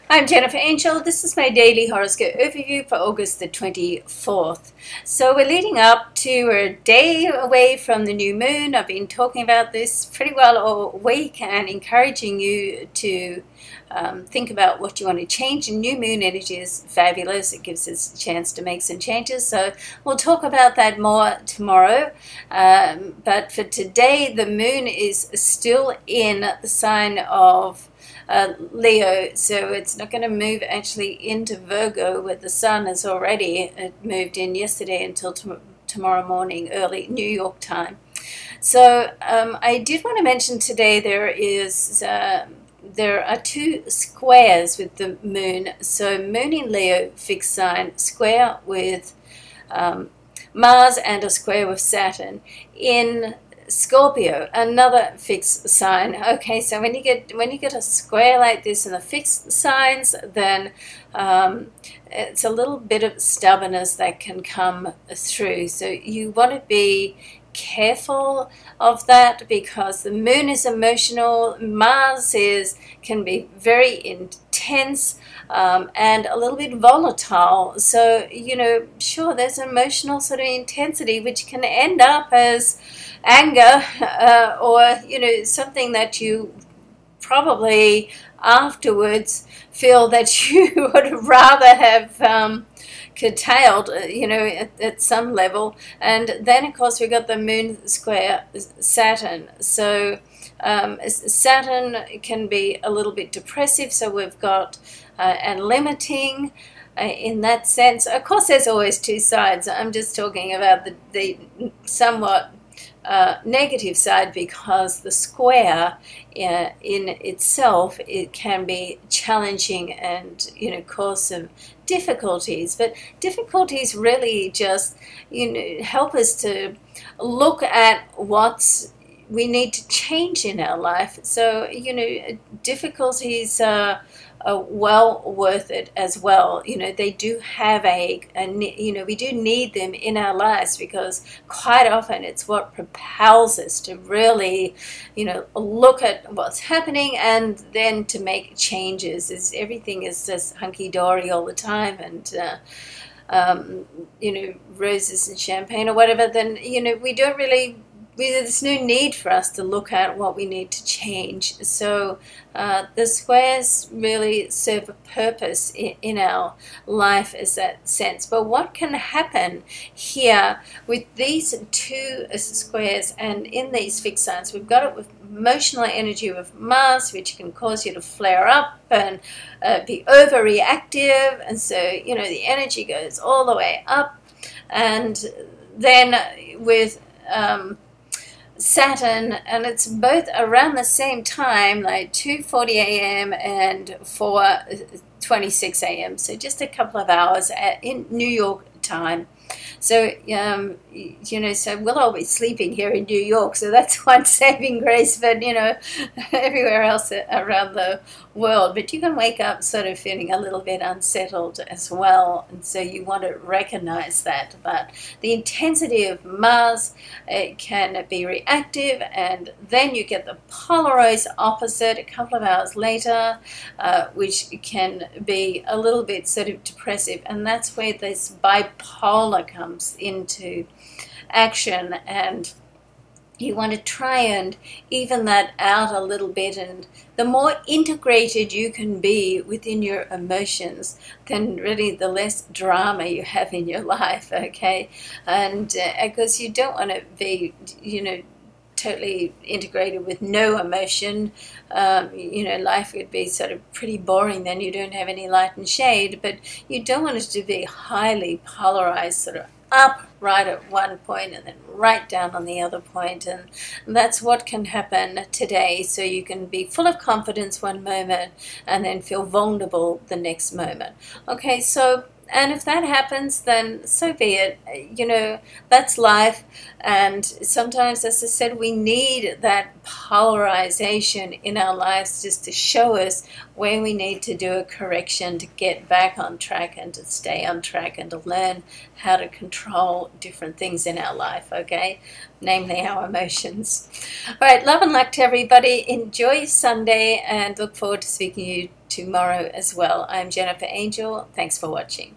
I'm Jennifer Angel. This is my daily horoscope overview for August the 24th. So we're leading up to a day away from the new moon. I've been talking about this pretty well all week and encouraging you to think about what you want to change. And new moon energy is fabulous. It gives us a chance to make some changes. So we'll talk about that more tomorrow. But for today, the moon is still in the sign of Leo, so it's not going to move actually into Virgo, where the sun has already moved in yesterday until tomorrow morning, early New York time. So I did want to mention today there are two squares with the moon. So moon in Leo, fixed sign, square with Mars, and a square with Saturn. In Scorpio, another fixed sign. Okay, so when you get a square like this in the fixed signs, then it's a little bit of stubbornness that can come through. So you want to be careful of that, because the moon is emotional, Mars can be very intense and a little bit volatile. So sure, there's emotional sort of intensity which can end up as anger or something that you probably afterwards feel that you would rather have curtailed, at some level. And then of course we got the moon square Saturn. So Saturn can be a little bit depressive, so we've got and limiting in that sense. Of course there's always two sides. I'm just talking about the somewhat negative side, because the square in itself, it can be challenging and cause some difficulties. But difficulties really just help us to look at what's we need to change in our life. So difficulties are well worth it as well. They do have we do need them in our lives, because quite often it's what propels us to really look at what's happening and then to make changes. Everything is just hunky-dory all the time, and roses and champagne or whatever, then we don't really, there's no need for us to look at what we need to change. So the squares really serve a purpose in our life as that sense. But what can happen here with these two squares and in these fixed signs? We've got it with emotional energy with Mars, which can cause you to flare up and be overreactive, and so the energy goes all the way up. And then with Saturn, and it's both around the same time, like 2:40 a.m. and 4:26 a.m. So just a couple of hours in New York time. So so we'll all be sleeping here in New York, so that's one saving grace. But everywhere else around the world, but you can wake up sort of feeling a little bit unsettled as well, and so you want to recognize that. But the intensity of Mars, it can be reactive, and then you get the polarized opposite a couple of hours later, which can be a little bit sort of depressive, and that's where this bipolar comes into action. And you want to try and even that out a little bit, and the more integrated you can be within your emotions, then really the less drama you have in your life, okay? And because you don't want to be, totally integrated with no emotion. Life would be sort of pretty boring then. You don't have any light and shade. But you don't want it to be highly polarized, sort of up right at one point and then right down on the other point. And that's what can happen today. So you can be full of confidence one moment and then feel vulnerable the next moment. Okay, so and if that happens, then so be it. That's life. And sometimes, as I said, we need that polarization in our lives just to show us where we need to do a correction to get back on track and to stay on track and to learn how to control different things in our life, okay? Namely our emotions. All right, love and luck to everybody. Enjoy Sunday and look forward to speaking to you tomorrow as well. I'm Jennifer Angel. Thanks for watching.